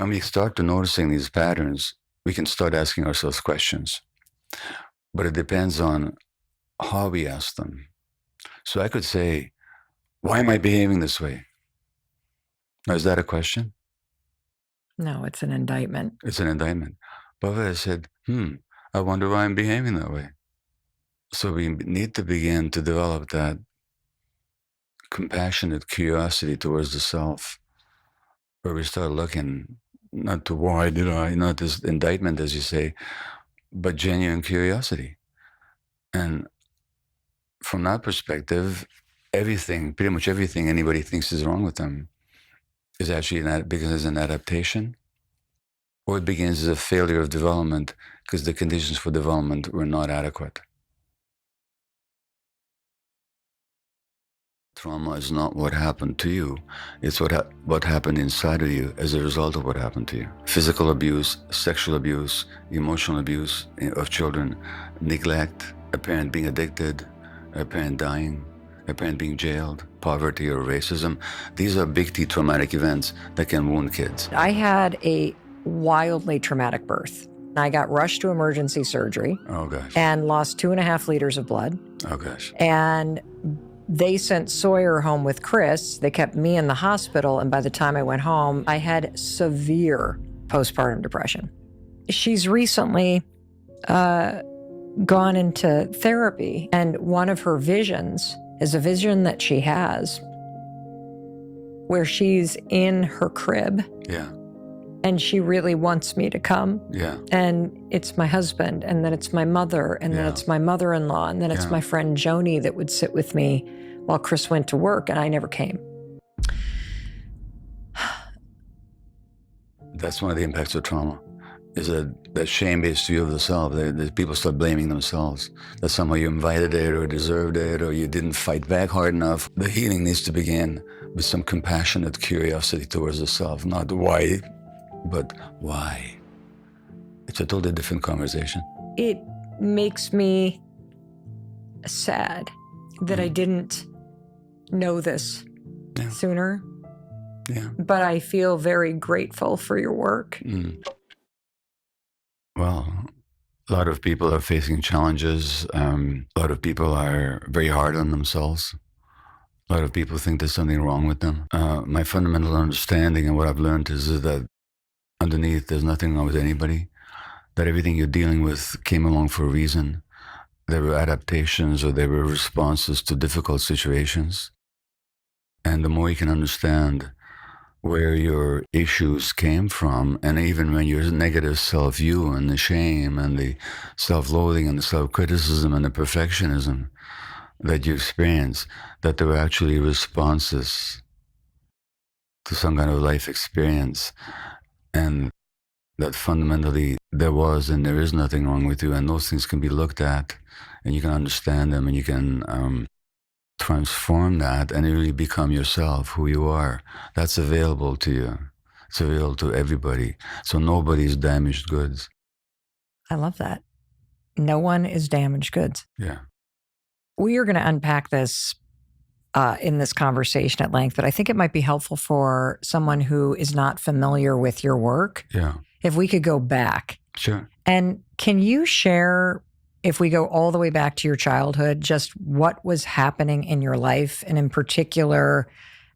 when we start to noticing these patterns, we can start asking ourselves questions. But it depends on how we ask them. So I could say, why am I behaving this way? Now, is that a question? No, it's an indictment. It's an indictment. But if I said, I wonder why I'm behaving that way. So we need to begin to develop that compassionate curiosity towards the self, where we start looking not to why did I, not this indictment, as you say, but genuine curiosity. And from that perspective, pretty much everything anybody thinks is wrong with them is actually begins as an adaptation, or it begins as a failure of development because the conditions for development were not adequate. Trauma is not what happened to you. It's what happened inside of you as a result of what happened to you. Physical abuse, sexual abuse, emotional abuse of children, neglect, a parent being addicted, a parent dying, a parent being jailed, poverty or racism. These are big T traumatic events that can wound kids. I had a wildly traumatic birth. I got rushed to emergency surgery. Oh, gosh. And lost 2.5 liters of blood. Oh, gosh. And they sent Sawyer home with Chris. They kept me in the hospital. And by the time I went home, I had severe postpartum depression. She's recently gone into therapy. And one of her visions is a vision that she has where she's in her crib. Yeah. And she really wants me to come. Yeah. And it's my husband, and then it's my mother, and then it's my mother-in-law, and then it's my friend Joni that would sit with me while Chris went to work, and I never came. That's one of the impacts of trauma, is that shame-based view of the self. That people start blaming themselves, that somehow you invited it or deserved it or you didn't fight back hard enough. The healing needs to begin with some compassionate curiosity towards the self, not why, but why. It's a totally different conversation. It makes me sad that I didn't know this sooner. Yeah. But I feel very grateful for your work. Well, a lot of people are facing challenges. A lot of people are very hard on themselves. A lot of people think there's something wrong with them. My fundamental understanding and what I've learned is that underneath, there's nothing wrong with anybody, that everything you're dealing with came along for a reason. There were adaptations or there were responses to difficult situations. And the more you can understand where your issues came from, and even when your negative self-view and the shame and the self-loathing and the self-criticism and the perfectionism that you experience, that there were actually responses to some kind of life experience, and that fundamentally there was and there is nothing wrong with you, and those things can be looked at and you can understand them and you can transform that and really become yourself, who you are. That's available to you. It's available to everybody. So nobody's damaged goods. I love that. No one is damaged goods. Yeah. We are going to unpack this in this conversation at length, but I think it might be helpful for someone who is not familiar with your work. Yeah. If we could go back. Sure. And can you share, if we go all the way back to your childhood, just what was happening in your life, and in particular,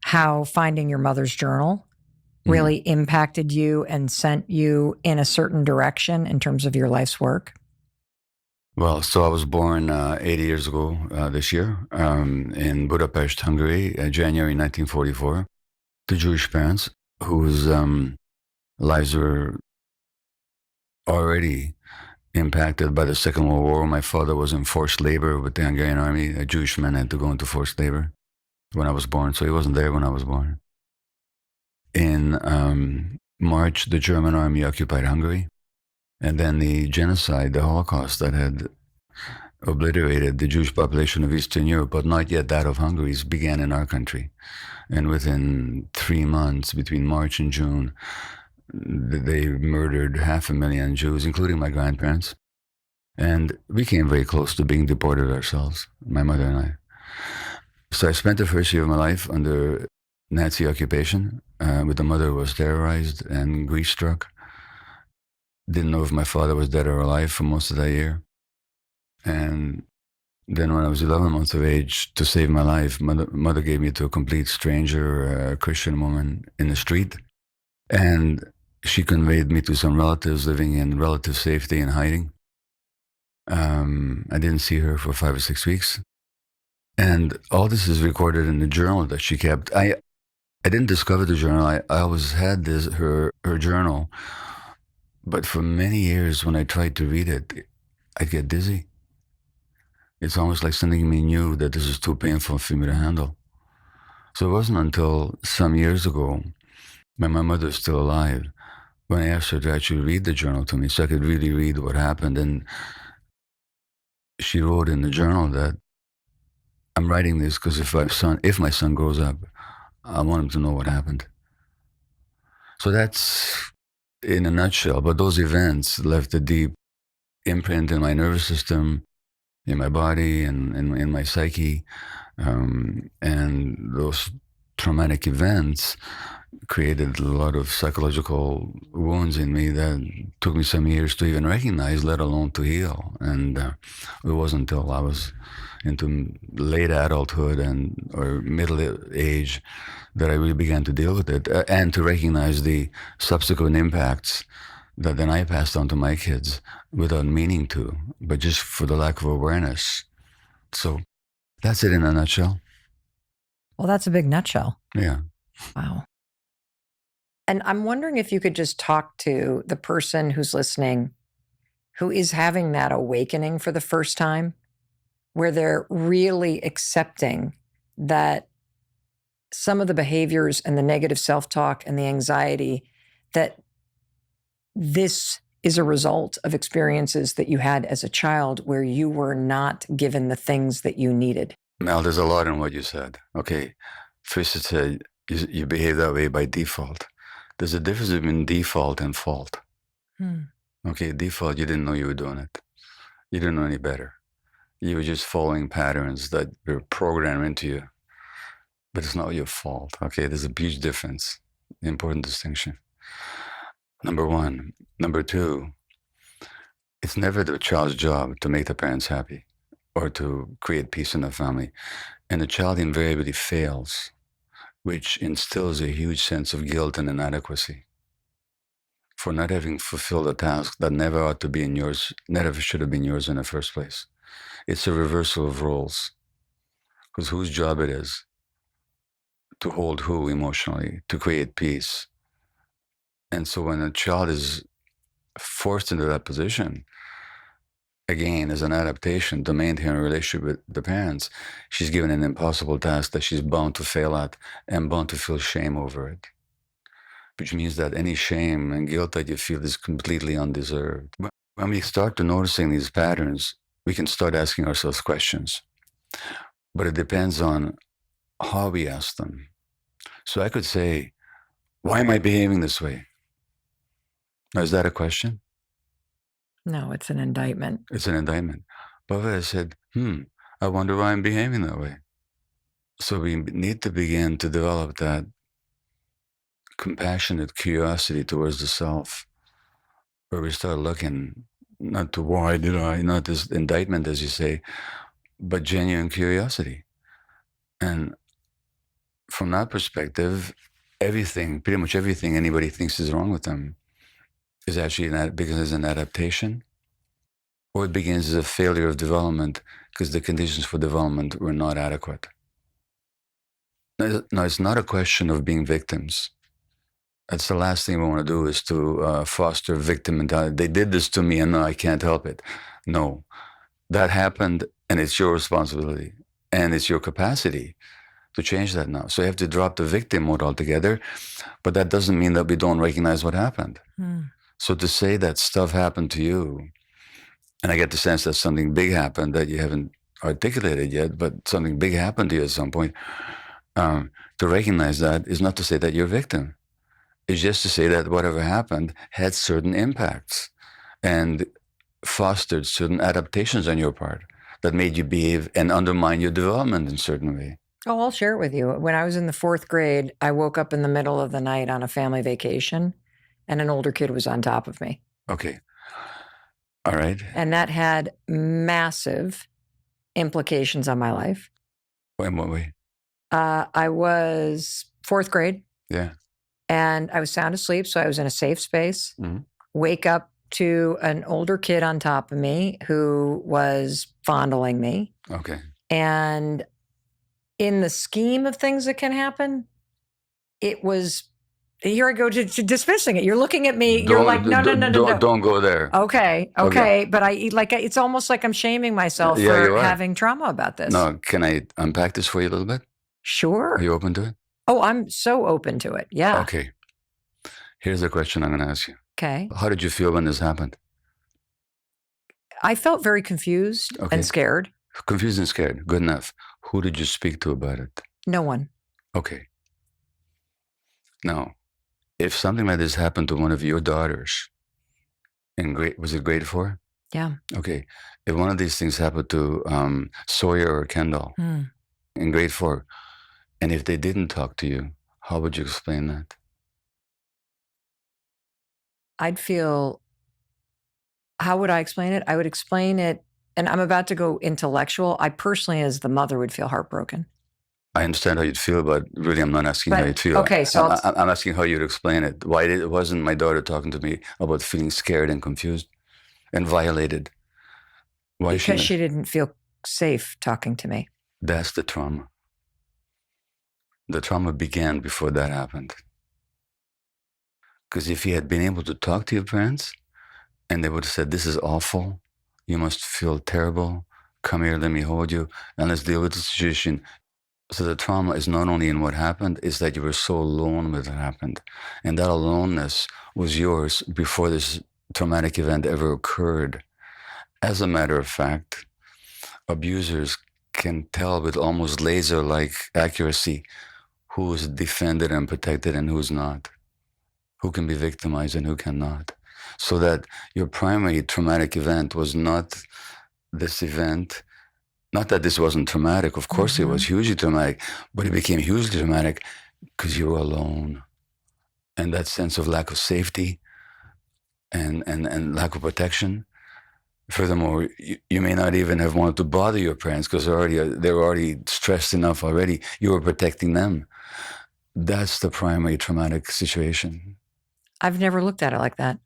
how finding your mother's journal really impacted you and sent you in a certain direction in terms of your life's work? Well, so I was born 80 years ago this year in Budapest, Hungary, January 1944, to Jewish parents whose lives were already impacted by the Second World War. My father was in forced labor with the Hungarian army. A Jewish man had to go into forced labor when I was born, so he wasn't there when I was born. In March, the German army occupied Hungary, and then the genocide, the Holocaust that had obliterated the Jewish population of Eastern Europe, but not yet that of Hungary, began in our country. And within 3 months, between March and June, they murdered 500,000 Jews, including my grandparents. And we came very close to being deported ourselves, my mother and I. So I spent the first year of my life under Nazi occupation, with the mother who was terrorized and grief-struck. Didn't know if my father was dead or alive for most of that year. And then when I was 11 months of age, to save my life, mother gave me to a complete stranger, a Christian woman in the street. And she conveyed me to some relatives living in relative safety and hiding. I didn't see her for 5 or 6 weeks. And all this is recorded in the journal that she kept. I didn't discover the journal. I always had her journal. But for many years, when I tried to read it, I'd get dizzy. It's almost like something in me knew that this is too painful for me to handle. So it wasn't until some years ago, when my mother was still alive, when I asked her to actually read the journal to me so I could really read what happened. And she wrote in the journal that I'm writing this because if my son grows up, I want him to know what happened. So that's in a nutshell. But those events left a deep imprint in my nervous system, in my body, and in my psyche. And those traumatic events created a lot of psychological wounds in me that took me some years to even recognize, let alone to heal. And it wasn't until I was into late adulthood or middle age that I really began to deal with it and to recognize the subsequent impacts that then I passed on to my kids without meaning to, but just for the lack of awareness. So that's it in a nutshell. Well, that's a big nutshell. Yeah. Wow. And I'm wondering if you could just talk to the person who's listening who is having that awakening for the first time, where they're really accepting that some of the behaviors and the negative self-talk and the anxiety, that this is a result of experiences that you had as a child where you were not given the things that you needed. Mel, there's a lot in what you said. Okay. First, it said you behave that way by default. There's a difference between default and fault. Okay, default, you didn't know you were doing it. You didn't know any better. You were just following patterns that were programmed into you. But it's not your fault. Okay, there's a huge difference. Important distinction. Number one. Number two, it's never the child's job to make the parents happy or to create peace in the family. And the child invariably fails, which instills a huge sense of guilt and inadequacy for not having fulfilled a task that never ought to be never should have been yours in the first place. It's a reversal of roles, because whose job it is to hold who emotionally, to create peace. And so when a child is forced into that position, again, as an adaptation to maintain a relationship with the parents, she's given an impossible task that she's bound to fail at and bound to feel shame over it, which means that any shame and guilt that you feel is completely undeserved. When we start to noticing these patterns, we can start asking ourselves questions. But it depends on how we ask them. So I could say, why am I behaving this way? Now, is that a question? No, it's an indictment. It's an indictment. But I said, I wonder why I'm behaving that way. So we need to begin to develop that compassionate curiosity towards the self, where we start looking not to why did I, not this indictment, as you say, but genuine curiosity. And from that perspective, pretty much everything anybody thinks is wrong with them is actually begins as an adaptation, or it begins as a failure of development because the conditions for development were not adequate. Now, it's not a question of being victims. That's the last thing we want to do, is to foster victim mentality. They did this to me and I can't help it. No, that happened and it's your responsibility and it's your capacity to change that now. So you have to drop the victim mode altogether, but that doesn't mean that we don't recognize what happened. So to say that stuff happened to you, and I get the sense that something big happened that you haven't articulated yet, but something big happened to you at some point, to recognize that is not to say that you're a victim. It's just to say that whatever happened had certain impacts and fostered certain adaptations on your part that made you behave and undermine your development in a certain way. Oh, I'll share it with you. When I was in the 4th grade, I woke up in the middle of the night on a family vacation, and an older kid was on top of me. Okay. All right. And that had massive implications on my life. In what way? I was 4th grade. Yeah. And I was sound asleep, so I was in a safe space. Mhm. Wake up to an older kid on top of me who was fondling me. Okay. And in the scheme of things that can happen, it was, here I go to dismissing it. You're looking at me, you're like, no. Don't go there. Okay. But it's almost like I'm shaming myself Yeah, you for are. having trauma about this. No, can I unpack this for you a little bit? Sure. Are you open to it? Oh, I'm so open to it. Yeah. Okay. Here's the question I'm going to ask you. Okay. How did you feel when this happened? I felt very confused Okay. and scared. Confused and scared. Good enough. Who did you speak to about it? No one. Okay. Now, if something like this happened to one of your daughters was it grade 4? Yeah. Okay. If one of these things happened to Sawyer or Kendall in grade 4, and if they didn't talk to you, how would you explain that? I'd feel, how would I explain it? I would explain it, and I'm about to go intellectual. I personally, as the mother, would feel heartbroken. I understand how you'd feel, but really, I'm not asking how you'd feel. Okay, so I'm asking how you'd explain it. Why it wasn't my daughter talking to me about feeling scared and confused and violated? Why? Because she didn't feel safe talking to me. That's the trauma. The trauma began before that happened. Because if you had been able to talk to your parents, and they would have said, "This is awful. You must feel terrible. Come here, let me hold you, and let's deal with the situation." So the trauma is not only in what happened, it's that you were so alone when it happened. And that aloneness was yours before this traumatic event ever occurred. As a matter of fact, abusers can tell with almost laser-like accuracy who's defended and protected and who's not, who can be victimized and who cannot. So that your primary traumatic event was not this event. Not that this wasn't traumatic. Of course, it was hugely traumatic, but it became hugely traumatic because you were alone. And that sense of lack of safety and lack of protection. Furthermore, you may not even have wanted to bother your parents because they were already stressed enough already. You were protecting them. That's the primary traumatic situation. I've never looked at it like that.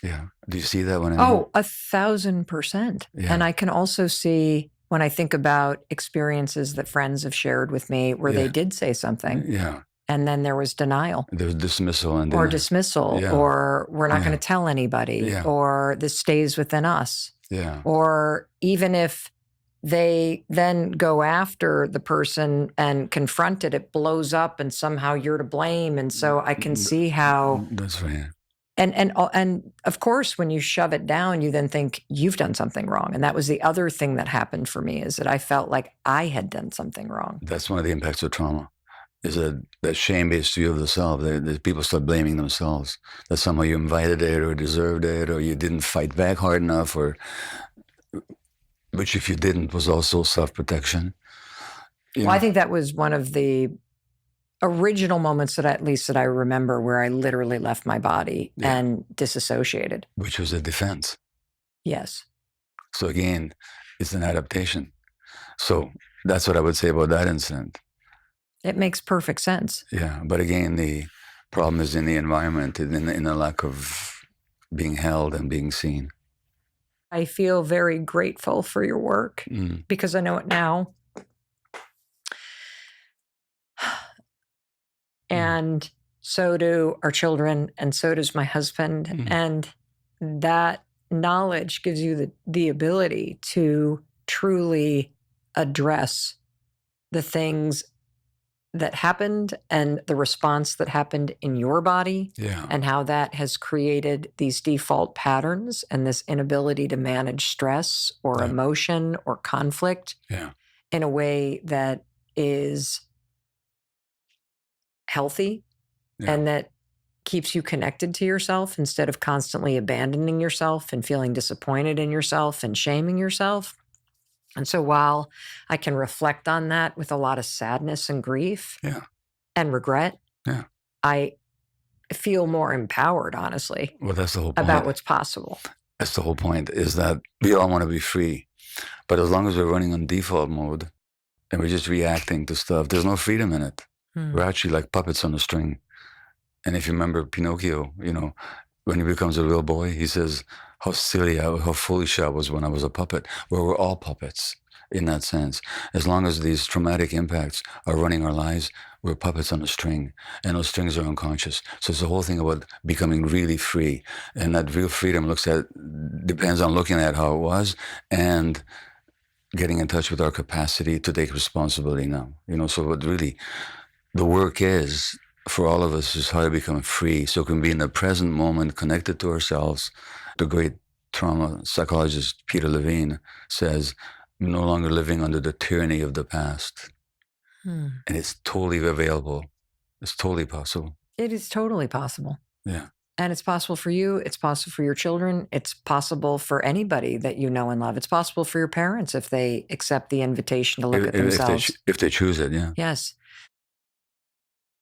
Yeah. Do you see that when I mean? Oh, 1,000%. Yeah. And I can also see, when I think about experiences that friends have shared with me where they did say something. Yeah. And then there was denial. There was dismissal. Or dismissal. Yeah. Or we're not going to tell anybody. Yeah. Or this stays within us. Yeah. Or even if they then go after the person and confront it, it blows up and somehow you're to blame. And so I can see how. That's right. And of course, when you shove it down, you then think you've done something wrong. And that was the other thing that happened for me, is that I felt like I had done something wrong. That's one of the impacts of trauma, is that shame-based view of the self. That people start blaming themselves. That somehow you invited it or deserved it, or you didn't fight back hard enough, or which if you didn't was also self-protection. Well, I think that was one of the original moments that I remember where I literally left my body and disassociated. Which was a defense. Yes. So again, it's an adaptation. So that's what I would say about that incident. It makes perfect sense. Yeah. But again, the problem is in the environment, in the lack of being held and being seen. I feel very grateful for your work because I know it now. And so do our children, and so does my husband. And that knowledge gives you the ability to truly address the things that happened and the response that happened in your body, and how that has created these default patterns and this inability to manage stress or emotion or conflict in a way that is healthy and that keeps you connected to yourself instead of constantly abandoning yourself and feeling disappointed in yourself and shaming yourself. And so while I can reflect on that with a lot of sadness and grief Yeah. and regret, Yeah. I feel more empowered, honestly, Well, that's the whole about point. what's possible. That's the whole point, is that we all want to be free. But as long as we're running on default mode and we're just reacting to stuff, there's no freedom in it. We're actually like puppets on a string. And if you remember Pinocchio, when he becomes a real boy, he says, how silly, how foolish I was when I was a puppet. Well, we're all puppets in that sense. As long as these traumatic impacts are running our lives, we're puppets on a string, and those strings are unconscious. So it's the whole thing about becoming really free. And that real freedom depends on looking at how it was and getting in touch with our capacity to take responsibility now. So what really the work is for all of us is how to become free, so we can be in the present moment, connected to ourselves. The great trauma psychologist Peter Levine says, "We're no longer living under the tyranny of the past." And it's totally available. It's totally possible. It is totally possible. Yeah. And it's possible for you. It's possible for your children. It's possible for anybody that you know and love. It's possible for your parents if they accept the invitation to look at themselves. If they choose it, yeah. Yes.